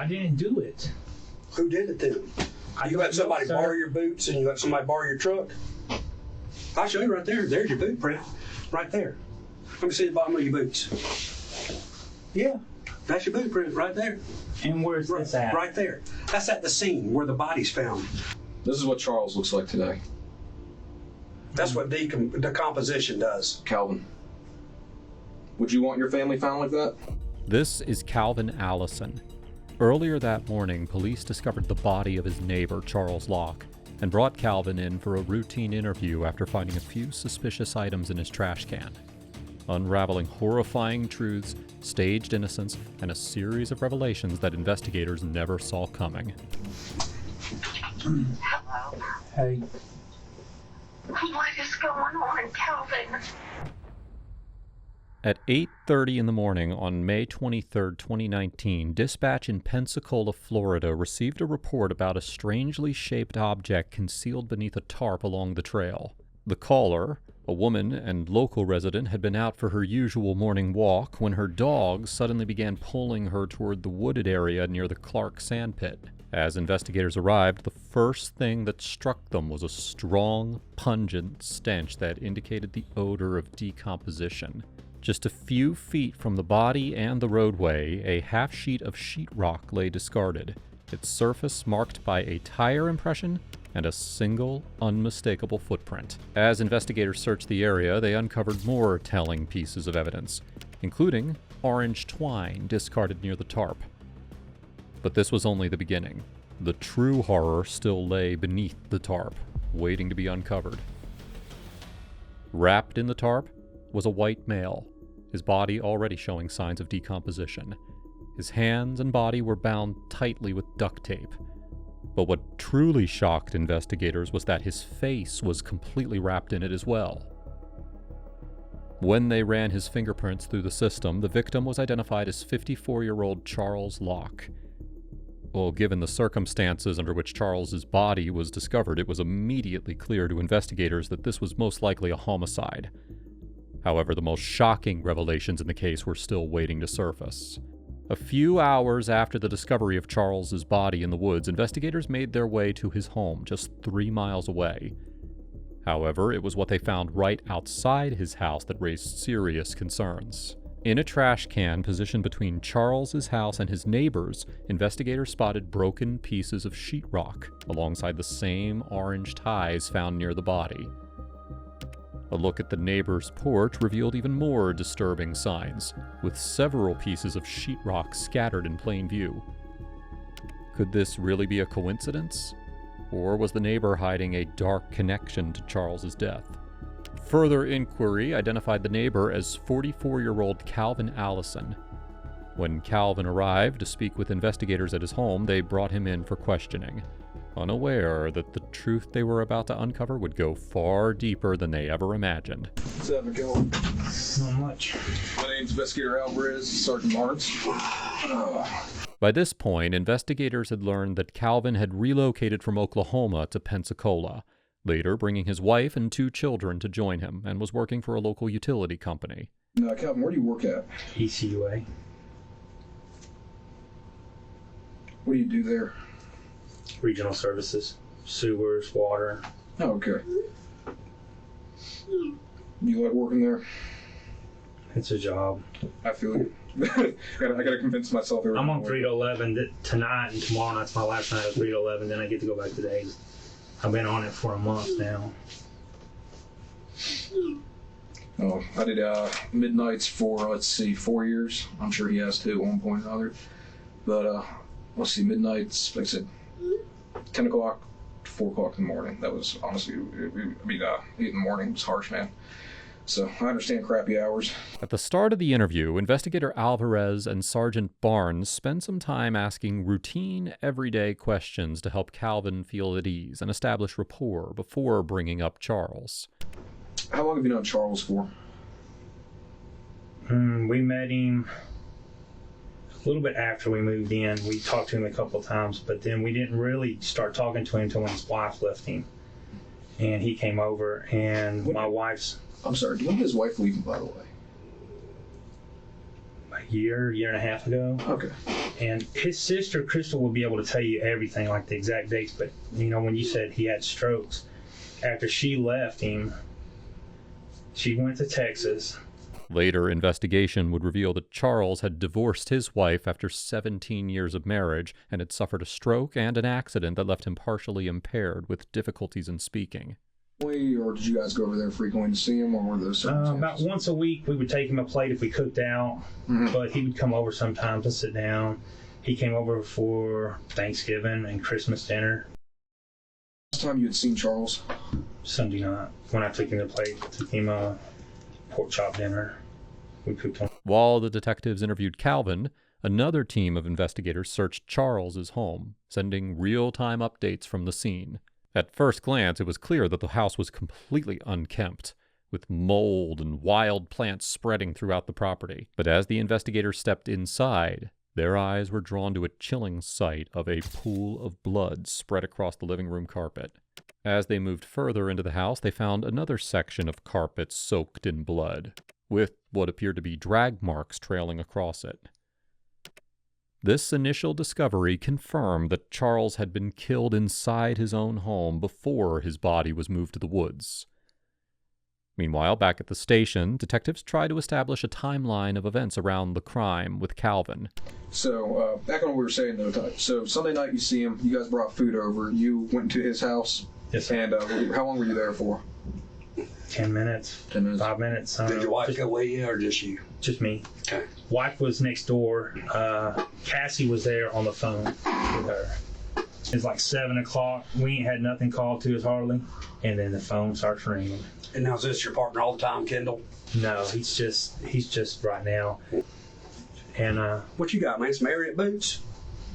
I didn't do it. Who did it then? You let somebody borrow your boots and you let somebody borrow your truck? I'll show you right there. There's your boot print. Right there. Let me see the bottom of your boots. Yeah, that's your boot print right there. And where's this at? Right there. That's at the scene where the body's found. This is what Charles looks like today. That's what decomposition does. Kalvin, would you want your family found like that? This is Kalvin Allison. Earlier that morning, police discovered the body of his neighbor, Charles Locke, and brought Kalvin in for a routine interview after finding a few suspicious items in his trash can, unraveling horrifying truths, staged innocence, and a series of revelations that investigators never saw coming. Hello. Hey. What is going on, Kalvin? At 8:30 in the morning on May 23, 2019, dispatch in Pensacola, Florida received a report about a strangely shaped object concealed beneath a tarp along the trail. The caller, a woman and local resident, had been out for her usual morning walk when her dog suddenly began pulling her toward the wooded area near the Clark sand pit. As investigators arrived, the first thing that struck them was a strong, pungent stench that indicated the odor of decomposition. Just a few feet from the body and the roadway, a half-sheet of sheetrock lay discarded, its surface marked by a tire impression and a single, unmistakable footprint. As investigators searched the area, they uncovered more telling pieces of evidence, including orange twine discarded near the tarp. But this was only the beginning. The true horror still lay beneath the tarp, waiting to be uncovered. Wrapped in the tarp was a white male, his body already showing signs of decomposition. His hands and body were bound tightly with duct tape. But what truly shocked investigators was that his face was completely wrapped in it as well. When they ran his fingerprints through the system, the victim was identified as 54-year-old Charles Locke. Well, given the circumstances under which Charles's body was discovered, it was immediately clear to investigators that this was most likely a homicide. However, the most shocking revelations in the case were still waiting to surface. A few hours after the discovery of Charles's body in the woods, investigators made their way to his home just 3 miles away. However, it was what they found right outside his house that raised serious concerns. In a trash can positioned between Charles's house and his neighbor's, investigators spotted broken pieces of sheetrock alongside the same orange ties found near the body. A look at the neighbor's porch revealed even more disturbing signs, with several pieces of sheetrock scattered in plain view. Could this really be a coincidence? Or was the neighbor hiding a dark connection to Charles's death? Further inquiry identified the neighbor as 44-year-old Kalvin Allison. When Kalvin arrived to speak with investigators at his home, they brought him in for questioning, unaware that the truth they were about to uncover would go far deeper than they ever imagined. What's up, Kalvin? Not much. My name's Investigator Alvarez, Sergeant Lawrence. By this point, investigators had learned that Kalvin had relocated from Oklahoma to Pensacola, later bringing his wife and 2 children to join him, and was working for a local utility company. Kalvin, where do you work at? ECUA. What do you do there? Regional services. Sewers, water. Oh, okay. You like working there? It's a job. I feel you. I gotta convince myself every I'm on morning. 3 to 11 tonight, and tomorrow night's my last night of 3 to 11, then I get to go back to days. I've been on it for a month now. Oh, I did midnights for, 4 years. I'm sure he has too at one point or another. But, let's see, midnights, like I said, 10 o'clock to 4 o'clock in the morning. That was honestly, 8 in the morning was harsh, man. So I understand crappy hours. At the start of the interview, Investigator Alvarez and Sergeant Barnes spend some time asking routine, everyday questions to help Kalvin feel at ease and establish rapport before bringing up Charles. How long have you known Charles for? We met him a little bit after we moved in. We talked to him a couple of times, but then we didn't really start talking to him until when his wife left him. And he came over, and my wife's... I'm sorry, when did his wife leave him, by the way? year and a half ago. Okay. And his sister, Crystal, will be able to tell you everything, like the exact dates. But, when you said he had strokes, after she left him, she went to Texas. Later investigation would reveal that Charles had divorced his wife after 17 years of marriage and had suffered a stroke and an accident that left him partially impaired with difficulties in speaking. Or did you guys go over there frequently to see him, or were those about once a week, we would take him a plate if we cooked out, but he would come over sometimes to sit down. He came over for Thanksgiving and Christmas dinner. Last time you had seen Charles? Sunday night, when I took him the plate, took him a pork chop dinner. We cooked him. While the detectives interviewed Kalvin, another team of investigators searched Charles's home, sending real-time updates from the scene. At first glance, it was clear that the house was completely unkempt, with mold and wild plants spreading throughout the property. But as the investigators stepped inside, their eyes were drawn to a chilling sight of a pool of blood spread across the living room carpet. As they moved further into the house, they found another section of carpet soaked in blood, with what appeared to be drag marks trailing across it. This initial discovery confirmed that Charles had been killed inside his own home before his body was moved to the woods. Meanwhile, back at the station, detectives tried to establish a timeline of events around the crime with Kalvin. So, back on what we were saying, though, so Sunday night you see him, you guys brought food over, you went to his house. Yes, sir. And how long were you there for? 10 minutes. 10 minutes. 5 minutes. Did your wife go with you or just you? Just me. Okay. Wife was next door. Cassie was there on the phone with her. It's like 7 o'clock. We ain't had nothing called to us hardly. And then the phone starts ringing. And now is this your partner all the time, Kendall? No, he's just right now. And what you got, man? Some Marriott boots?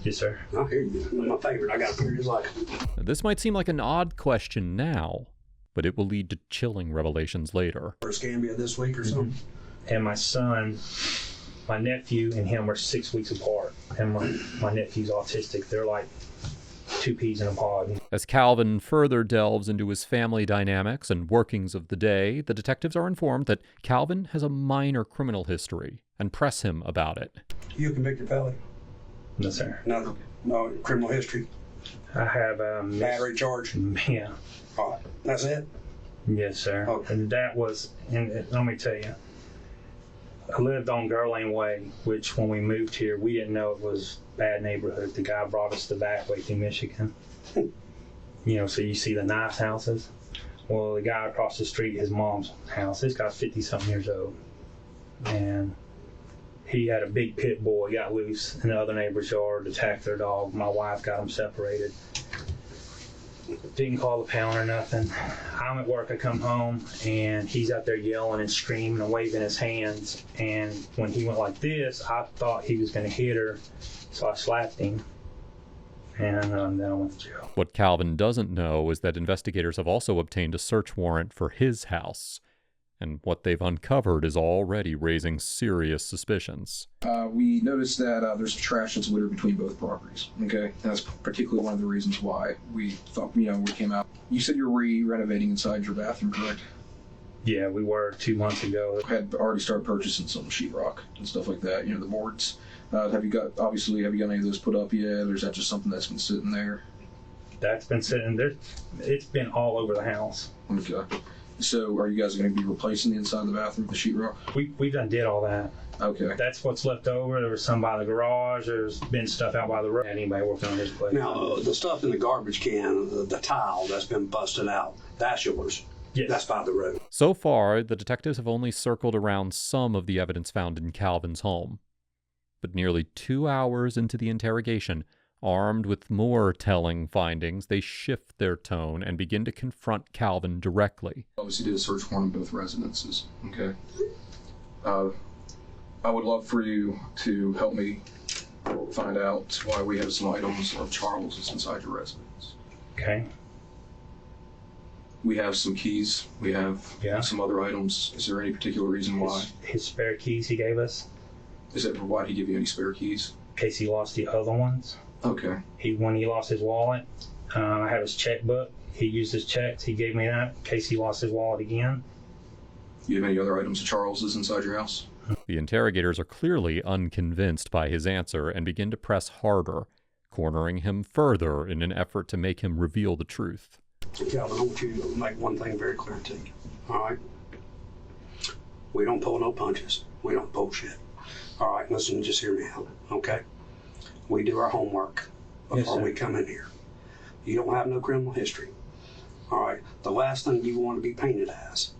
Yes, sir. I hear you. My favorite. I got a pair just like This might seem like an odd question now, but it will lead to chilling revelations later. for Scambia this week or something. And my son, my nephew and him are 6 weeks apart. And my nephew's autistic. They're like two peas in a pod. As Kalvin further delves into his family dynamics and workings of the day, the detectives are informed that Kalvin has a minor criminal history and press him about it. You a convicted felon? No, sir. No criminal history. I have Battery charge. Yeah. All right. That's it? Yes, sir. Okay. And that was, and let me tell you, I lived on Gerlane Way, which when we moved here, we didn't know it was a bad neighborhood. The guy brought us the back way through Michigan. So you see the nice houses. Well, the guy across the street, his mom's house, this guy's 50-something years old. And he had a big pit bull. He got loose in the other neighbor's yard, attacked their dog. My wife got them separated. Didn't call the pound or nothing. I'm at work, I come home, and he's out there yelling and screaming and waving his hands. And when he went like this, I thought he was going to hit her, so I slapped him. And then I went to jail. What Kalvin doesn't know is that investigators have also obtained a search warrant for his house. And what they've uncovered is already raising serious suspicions. We noticed that there's trash that's littered between both properties, okay? And that's particularly one of the reasons why we thought, we came out. You said you're re-renovating inside your bathroom, correct? Yeah, we were 2 months ago. Had already started purchasing some sheetrock and stuff like that, the boards. Have you got any of those put up yet, or is that just something that's been sitting there? That's been sitting there. It's been all over the house. Okay. So are you guys going to be replacing the inside of the bathroom with the sheetrock? We done did all that. Okay. That's what's left over. There was some by the garage. There's been stuff out by the road. Anybody working on his place? Now, the stuff in the garbage can, the tile that's been busted out, that's yours. Yes. That's by the road. So far, the detectives have only circled around some of the evidence found in Kalvin's home. But nearly 2 hours into the interrogation, armed with more telling findings, they shift their tone and begin to confront Kalvin directly. Obviously did a search warrant in both residences, okay? I would love for you to help me find out why we have some items of Charles's inside your residence. Okay. We have some keys. We have some other items. Is there any particular reason why? His spare keys he gave us. Why did he give you any spare keys? In case he lost the other ones. Okay. When he lost his wallet, I have his checkbook. He used his checks. He gave me that in case he lost his wallet again. You have any other items of Charles's inside your house? The interrogators are clearly unconvinced by his answer and begin to press harder, cornering him further in an effort to make him reveal the truth. Calvin, I want you to make one thing very clear to you, all right? We don't pull no punches. We don't bullshit. All right, listen, just hear me out, okay? We do our homework before we come in here. You don't have no criminal history, all right? The last thing you want to be painted as.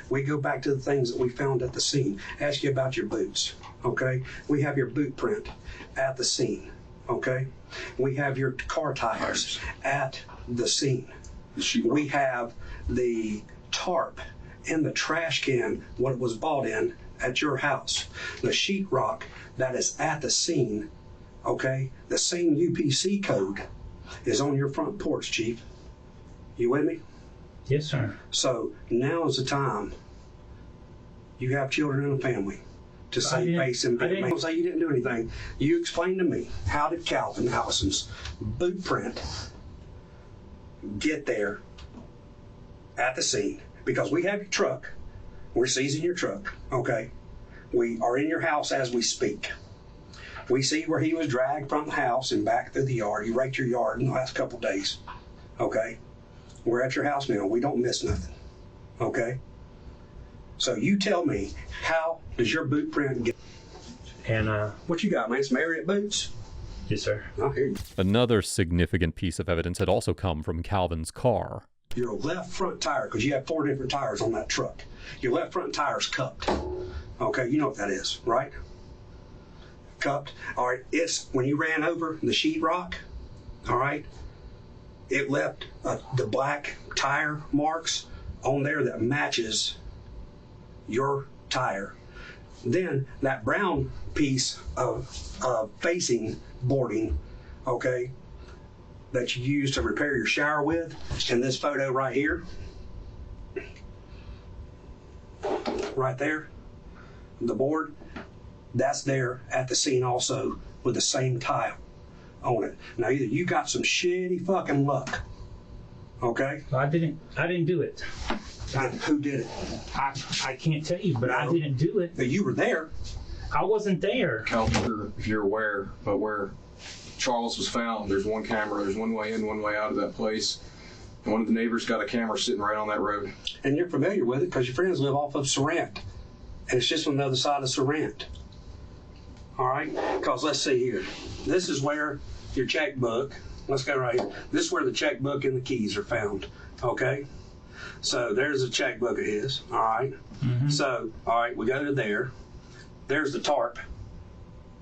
We go back to the things that we found at the scene. Ask you about your boots, okay? We have your boot print at the scene, okay? We have your car tires at the scene. We have the tarp in the trash can, what it was bought in at your house. The sheetrock that is at the scene, okay? The same UPC code is on your front porch, Chief. You with me? Yes, sir. So now is the time. You have children and a family to save face and be. Don't say you didn't do anything. You explain to me, how did Kalvin Allison's boot print get there at the scene? Because we have your truck. We're seizing your truck, okay? We are in your house as we speak. We see where he was dragged from the house and back through the yard. You raked your yard in the last couple of days, okay? We're at your house now. We don't miss nothing, okay? So you tell me, how does your boot print get? And, What you got, man? Some Marriott boots? yes, sir. I hear you. Another significant piece of evidence had also come from Calvin's car. Your left front tire, because you have 4 different tires on that truck. Your left front tire's cupped. Okay, you know what that is, right? Cupped. All right, it's when you ran over the sheetrock, all right, it left the black tire marks on there that matches your tire. Then that brown piece of facing boarding, okay, that you use to repair your shower with, in this photo right here, right there, the board, that's there at the scene also with the same tile on it. Now either you got some shitty fucking luck, okay? I didn't do it. And who did it? I can't tell you, but I didn't do it. You were there. I wasn't there. Calvin, if you're aware, but where Charles was found, there's one camera, there's one way in, one way out of that place. And one of the neighbors got a camera sitting right on that road. And you're familiar with it because your friends live off of Sorrent. And it's just on the other side of Sorrent. All right? Because let's see here. This is where your checkbook, let's go right here. This is where the checkbook and the keys are found. Okay? So there's a checkbook of his. All right? Mm-hmm. So, all right, we go to there. There's the tarp.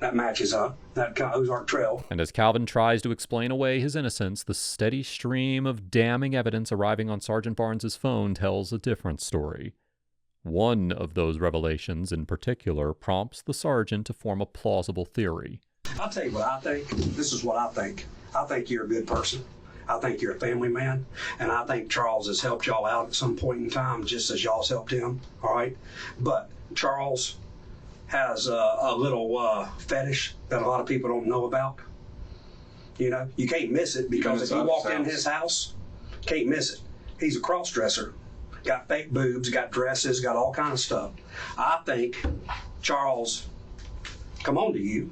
That matches up. That Ozark Trail. And as Calvin tries to explain away his innocence, the steady stream of damning evidence arriving on Sergeant Barnes's phone tells a different story. One of those revelations in particular prompts the sergeant to form a plausible theory. I'll tell you what I think. This is what I think. I think you're a good person. I think you're a family man. And I think Charles has helped y'all out at some point in time, just as y'all's helped him. All right? But Charles has a little fetish that a lot of people don't know about. You know, you can't miss it because if you walked in his house, can't miss it. He's a cross-dresser. Got fake boobs, got dresses, got all kind of stuff. I think Charles come on to you.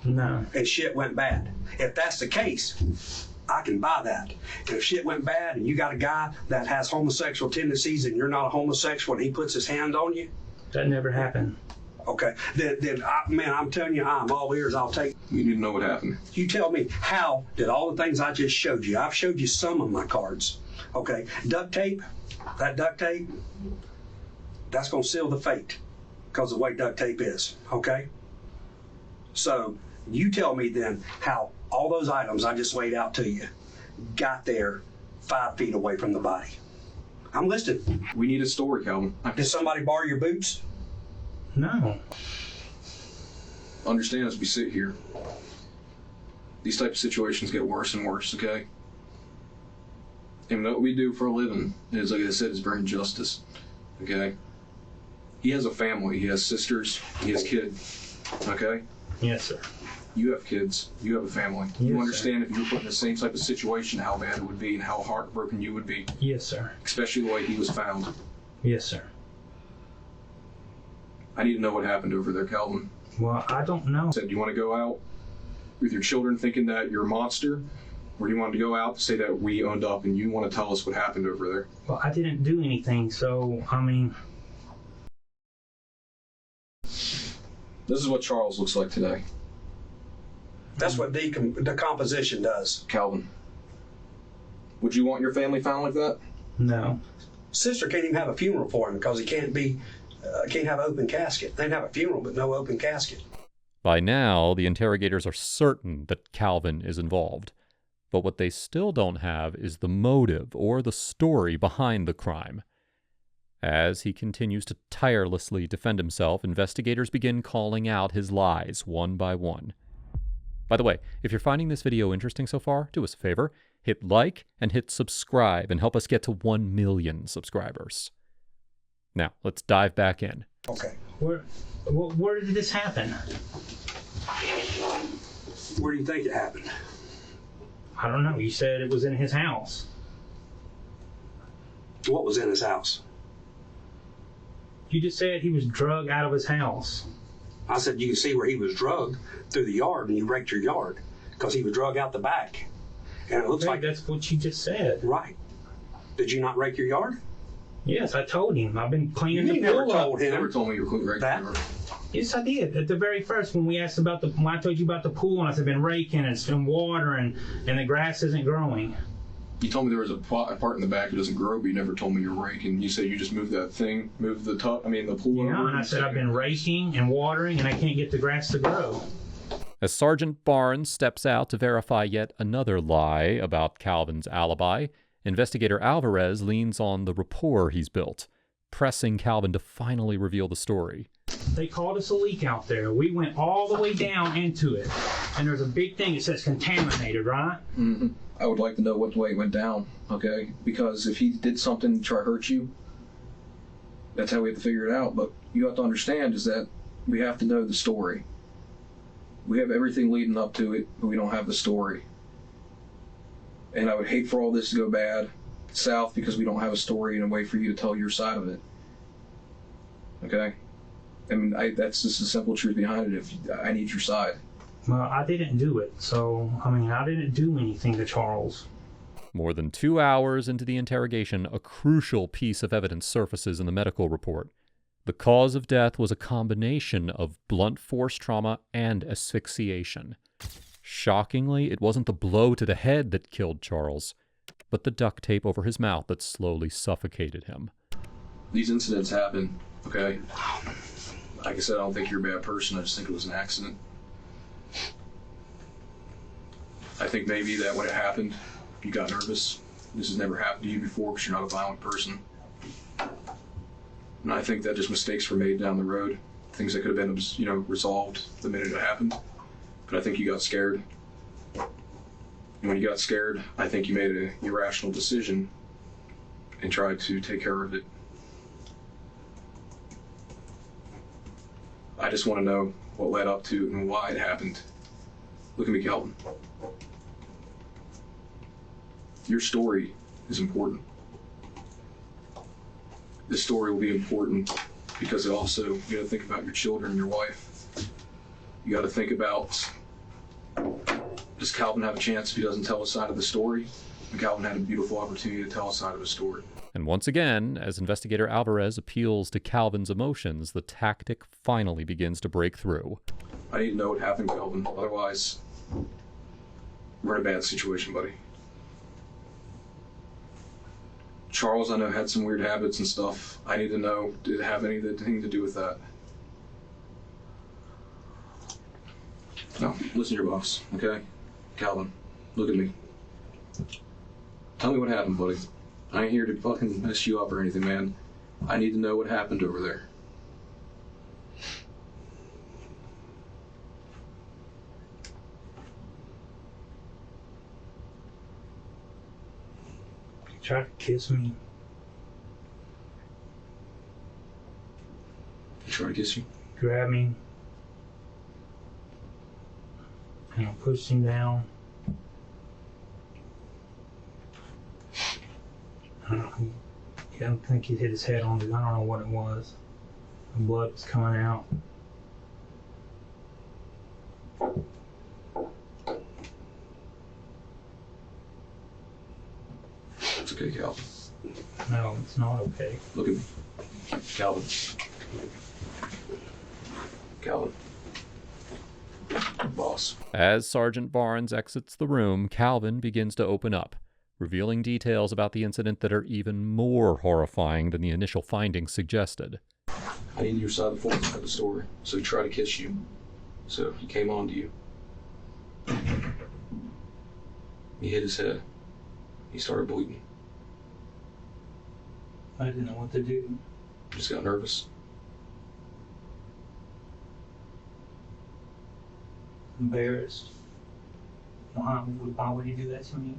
No. And shit went bad. If that's the case, I can buy that. And if shit went bad and you got a guy that has homosexual tendencies and you're not a homosexual and he puts his hand on you. That never happened. Okay, then man, I'm telling you, I'm all ears. I'll take. You need to know what happened. You tell me, how did all the things I just showed you? I've showed you some of my cards. Okay, duct tape. That duct tape, that's going to seal the fate because of the way duct tape is. Okay. So you tell me then how all those items I just laid out to you got there 5 feet away from the body. I'm listening. We need a story, Calvin. Did somebody borrow your boots? No. Understand as we sit here, these type of situations get worse and worse, okay? And what we do for a living is, like I said, is bring justice, okay? He has a family, he has sisters, he has kids, okay? Yes, sir. You have kids, you have a family. Yes, you understand sir. if you were put in the same type of situation, how bad it would be and how heartbroken you would be. Yes, sir. Especially the way he was found. Yes, sir. I need to know what happened over there, Kalvin. Well, I don't know. Said, do you want to go out with your children thinking that you're a monster? Or do you want to go out to say that we owned up and you want to tell us what happened over there? Well, I didn't do anything, so, I mean... This is what Charles looks like today. That's what decomposition does. Kalvin, would you want your family found like that? No. Sister can't even have a funeral for him because he can't have an open casket. They can have a funeral, but no open casket. By now, the interrogators are certain that Kalvin is involved. But what they still don't have is the motive or the story behind the crime. As he continues to tirelessly defend himself, investigators begin calling out his lies one by one. By the way, if you're finding this video interesting so far, do us a favor, hit like and hit subscribe and help us get to 1 million subscribers. Now, let's dive back in. Okay. Where did this happen? Where do you think it happened? I don't know. You said it was in his house. What was in his house? You just said he was drugged out of his house. I said you can see where he was drugged through the yard, and you raked your yard because he was drugged out the back. And it looks like that's what you just said. Right. Did you not rake your yard? Yes, I told him. I've been cleaning the never pool told up. him. You never told me you were right that. there. Yes, I did. At the very first, when we asked about when I told you about the pool, and I said, been raking and it's been watering, and the grass isn't growing. You told me there was a part in the back that doesn't grow, but you never told me you're raking. You said you just moved that thing, moved the pool over. Yeah, and I said I've been raking and watering, and I can't get the grass to grow. As Sergeant Barnes steps out to verify yet another lie about Kalvin's alibi, Investigator Alvarez leans on the rapport he's built, pressing Kalvin to finally reveal the story. They called us a leak out there. We went all the way down into it, and there's a big thing that says contaminated, right? Mm-hmm. I would like to know what way it went down, okay? Because if he did something to try to hurt you, that's how we have to figure it out. But you have to understand is that we have to know the story. We have everything leading up to it, but we don't have the story. And I would hate for all this to go bad south because we don't have a story and a way for you to tell your side of it. Okay? I mean, that's just the simple truth behind it. I need your side. Well, I didn't do it, so, I mean, I didn't do anything to Charles. More than 2 hours into the interrogation, a crucial piece of evidence surfaces in the medical report. The cause of death was a combination of blunt force trauma and asphyxiation. Shockingly, it wasn't the blow to the head that killed Charles, but the duct tape over his mouth that slowly suffocated him. These incidents happen, okay? Like I said, I don't think you're a bad person. I just think it was an accident. I think maybe that when it happened, you got nervous. This has never happened to you before because you're not a violent person. And I think that just mistakes were made down the road. Things that could have been, resolved the minute it happened. But I think you got scared. And when you got scared, I think you made an irrational decision and tried to take care of it. I just want to know what led up to it and why it happened. Look at me, Kalvin. Your story is important. This story will be important because you got to think about your children and your wife. You got to think about, does Kalvin have a chance if he doesn't tell his side of the story? And Kalvin had a beautiful opportunity to tell a side of his story. And once again, as Investigator Alvarez appeals to Kalvin's emotions, the tactic finally begins to break through. I need to know what happened, Kalvin. Otherwise, we're in a bad situation, buddy. Charles, I know, had some weird habits and stuff. I need to know, did it have anything to do with that? No, listen to your boss, okay? Kalvin, look at me. Tell me what happened, buddy. I ain't here to fucking mess you up or anything, man. I need to know what happened over there. Try to kiss me. You try to kiss you? Grab me. And I pushed him down. I don't think he hit his head on it. I don't know what it was. The blood was coming out. It's okay, Calvin. No, it's not okay. Look at me. Calvin. Calvin. Boss. As Sergeant Barnes exits the room, Calvin begins to open up, revealing details about the incident that are even more horrifying than the initial findings suggested. I need your side of the story. So he tried to kiss you. So he came on to you. He hit his head. He started bleeding. I didn't know what to do. Just got nervous. Embarrassed. Why would he do that to me?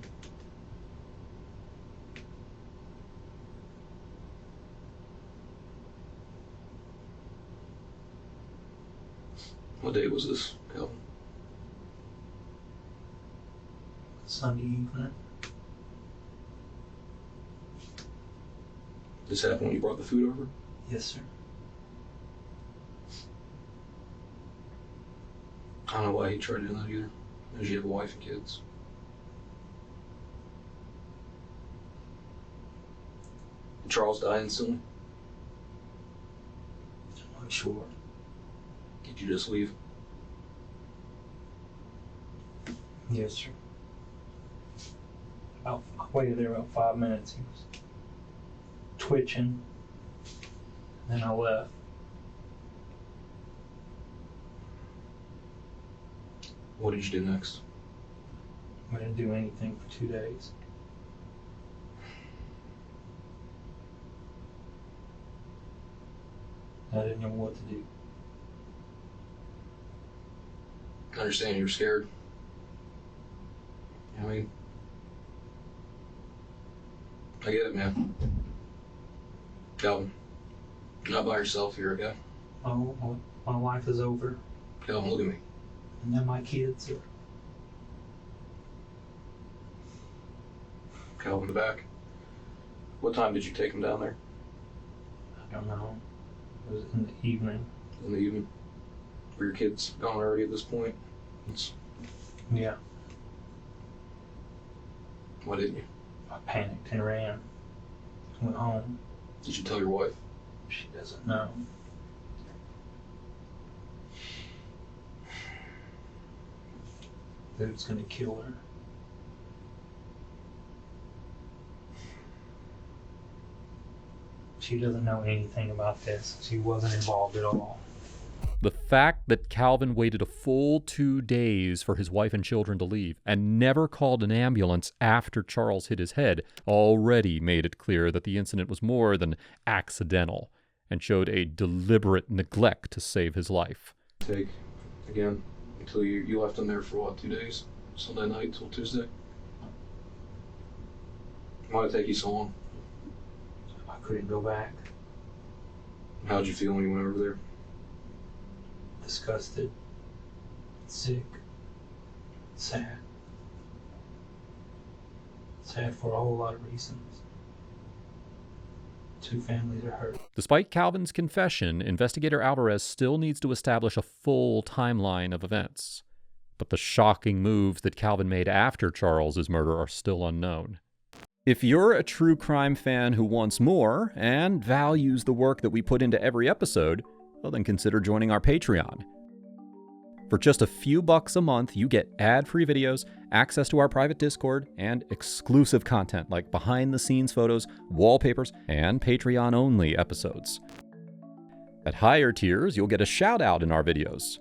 What day was this, Calvin? Sunday evening. This happened when you brought the food over? Yes, sir. I don't know why he tried doing that either. Because you have a wife and kids. Did Charles die instantly? I'm not sure. Did you just leave? Yes, sir. I waited there about 5 minutes. He was twitching. Then I left. What did you do next? I didn't do anything for 2 days. I didn't know what to do. I understand you were scared. You know what I mean? I get it, man. Calvin, you're not by yourself here, okay? Oh, my life is over. Calvin, look at me. And then my kids are... Calvin, in the back. What time did you take him down there? I don't know. It was in the evening. In the evening? Were your kids gone already at this point? Yeah. Why didn't you? I panicked and ran. Went home. Did you tell your wife? She doesn't know. Dude's gonna kill her. She doesn't know anything about this. She wasn't involved at all. The fact that Calvin waited a full 2 days for his wife and children to leave and never called an ambulance after Charles hit his head already made it clear that the incident was more than accidental and showed a deliberate neglect to save his life. Take, again, until you left him there for what, 2 days? Sunday night till Tuesday? Why did it take you so long? I couldn't go back. How'd you feel when you went over there? Disgusted. Sick. Sad. Sad for a whole lot of reasons. 2 families are hurt. Despite Calvin's confession, investigator Alvarez still needs to establish a full timeline of events. But the shocking moves that Calvin made after Charles's murder are still unknown. If you're a true crime fan who wants more and values the work that we put into every episode, well, then consider joining our Patreon. For just a few bucks a month, you get ad-free videos, access to our private Discord, and exclusive content like behind-the-scenes photos, wallpapers, and Patreon-only episodes. At higher tiers, you'll get a shout-out in our videos.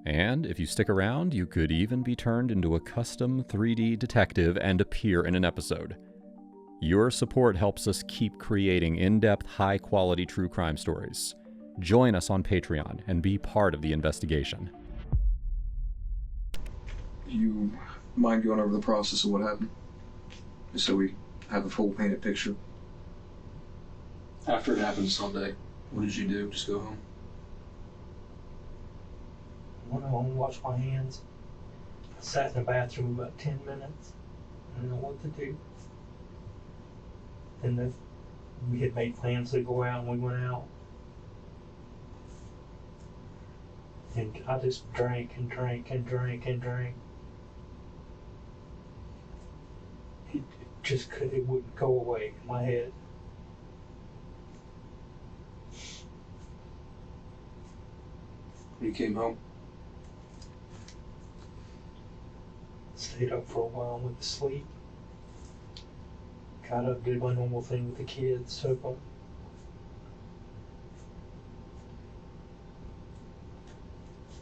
And if you stick around, you could even be turned into a custom 3D detective and appear in an episode. Your support helps us keep creating in-depth, high-quality true crime stories. Join us on Patreon and be part of the investigation. You mind going over the process of what happened? Just so we have a full painted picture. After it happened Sunday, what did you do? Just go home? I went home and washed my hands. I sat in the bathroom about 10 minutes. I didn't know what to do. Then we had made plans to go out and we went out. And I just drank and drank and drank and drank. It wouldn't go away in my head. When you came home? Stayed up for a while and went to sleep. Got up, did my normal thing with the kids, took them.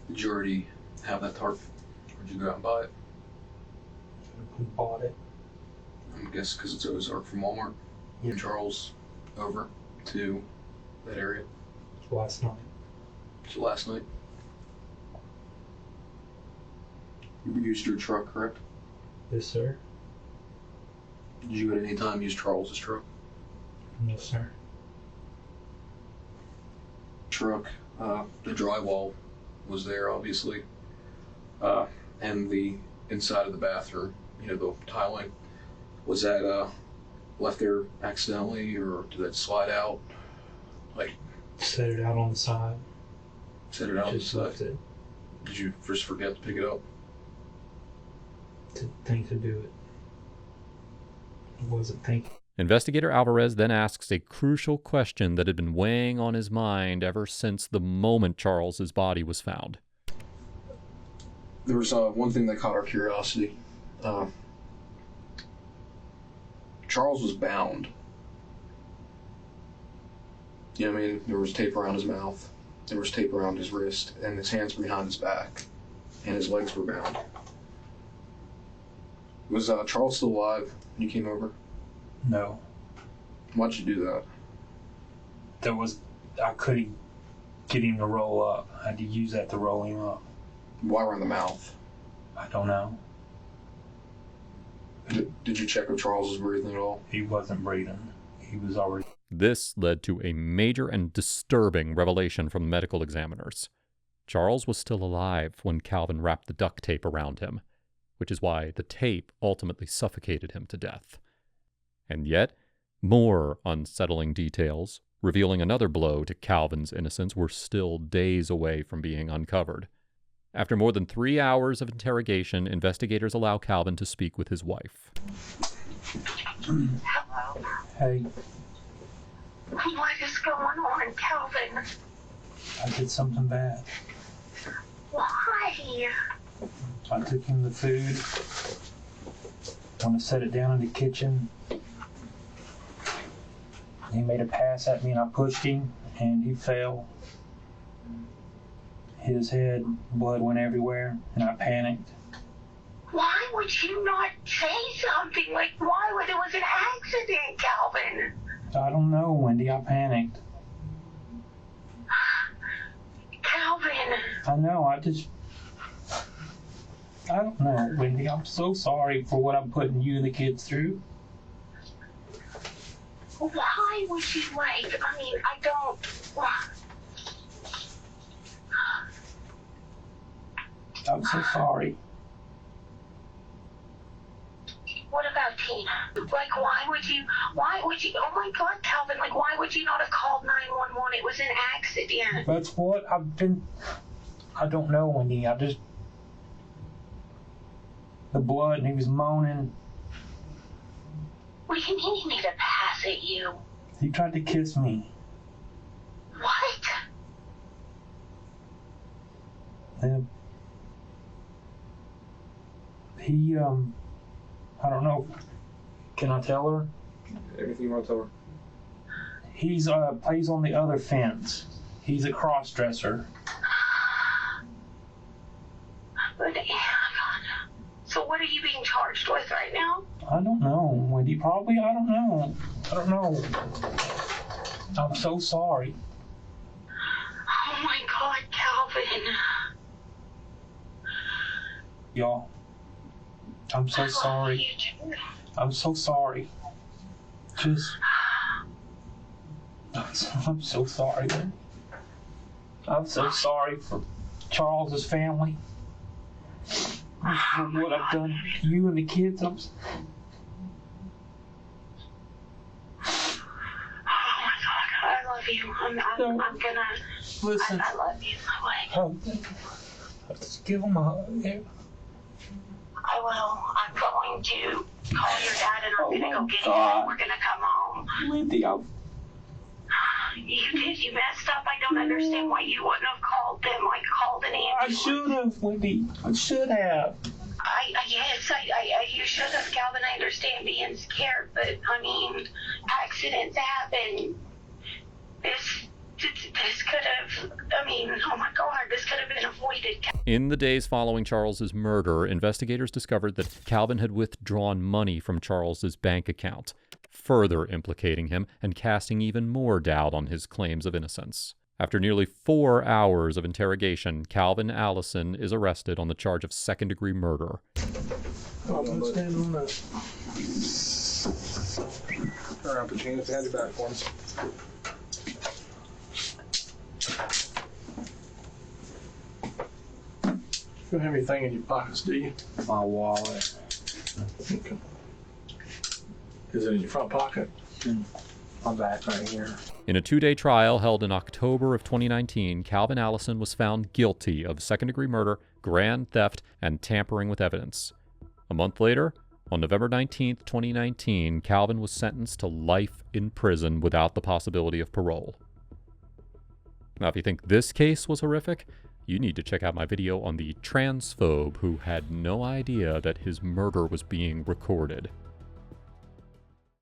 Did you already have that tarp? Or did you go out and buy it? We bought it. I guess because it's always from Walmart. Yeah. From Charles over to that area. Last night. So last night. You used your truck, correct? Yes, sir. Did you at any time use Charles's truck? No, sir. Truck, the drywall was there, obviously. And the inside of the bathroom, the tiling, was that left there accidentally, or did that slide out? Like, Set it out on the side. set it out on the Just side? left it. Did you just forget to pick it up? Didn't think to do it. I wasn't thinking. Investigator Alvarez then asks a crucial question that had been weighing on his mind ever since the moment Charles's body was found. There was one thing that caught our curiosity. Charles was bound. You know what I mean? There was tape around his mouth, there was tape around his wrist, and his hands were behind his back, and his legs were bound. Was Charles still alive when you came over? No. Why'd you do that? I couldn't get him to roll up. I had to use that to roll him up. Why around the mouth? I don't know. Did you check if Charles was breathing at all? He wasn't breathing. He was already. This led to a major and disturbing revelation from medical examiners. Charles was still alive when Kalvin wrapped the duct tape around him, which is why the tape ultimately suffocated him to death. And yet, more unsettling details, revealing another blow to Kalvin's innocence, were still days away from being uncovered. After more than 3 hours of interrogation, investigators allow Kalvin to speak with his wife. Hello. Hey, What is going on, Calvin? I did something bad. Why? I took him the food. I'm gonna set it down in the kitchen. He made a pass at me and I pushed him and he fell. Hit his head, blood went everywhere, and I panicked. Why would you not say something? Like, it was an accident, Calvin? I don't know, Wendy, I panicked. Calvin. I know, I don't know, Wendy, I'm so sorry for what I'm putting you and the kids through. Why would you, I don't... I'm so sorry. What about Tina? Why would you, oh my God, Calvin, why would you not have called 911? It was an accident. That's what I don't know, Wendy, the blood, and he was moaning. What do you mean he made a pass at you? He tried to kiss me. What? And he, I don't know. Can I tell her? Everything you want to tell her. He's, plays on the other fence. He's a cross-dresser. But, so what are you being charged with right now? I don't know, Wendy. Probably, I don't know. I'm so sorry. Oh my God, Calvin. Y'all. I'm so sorry. I'm so sorry. I'm so sorry, man. I'm so sorry for Charles's family. For what I've done to you and the kids. Oh my God, I love love you. I'm gonna. Listen. I love you. Oh, let's give him a hug. Yeah. I will. I'm going to call your dad and I'm gonna go get you and we're gonna come home. Lydia. You did. You messed up. I don't understand why you wouldn't have called them, like called an I ambulance. should have, Wendy. I should have. Yes, you should have, Calvin. I understand being scared, but I mean, accidents happen. This could have, I mean, oh my God, this could have been avoided. In the days following Charles's murder, investigators discovered that Calvin had withdrawn money from Charles's bank account, further implicating him and casting even more doubt on his claims of innocence. After nearly 4 hours of interrogation, Kalvin Allison is arrested on the charge of second-degree murder. Oh, let's stand on that. Turn around, put your hands behind your back for us. You don't have anything in your pockets, do you? My wallet. Okay. Is it in your front pocket? My back right here. In a 2-day trial held in October of 2019, Kalvin Allison was found guilty of second-degree murder, grand theft, and tampering with evidence. A month later, on November 19, 2019, Kalvin was sentenced to life in prison without the possibility of parole. Now, if you think this case was horrific, you need to check out my video on the transphobe who had no idea that his murder was being recorded.